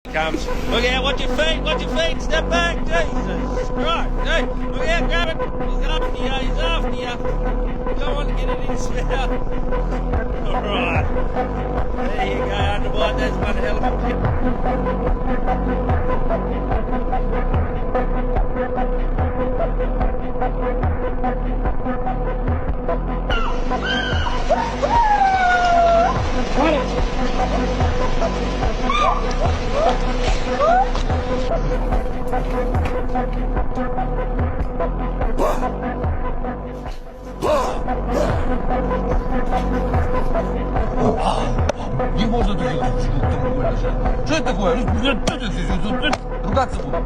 Comes. Look out, watch your feet, step back, Jesus Christ. Hey, look out, grab it. He's after you. Don't want to get it in his mouth. Alright. There you go, underboard, there's one hell of a clip. Got it. Не можно таких штук такое. Что это такое? Ругаться буду.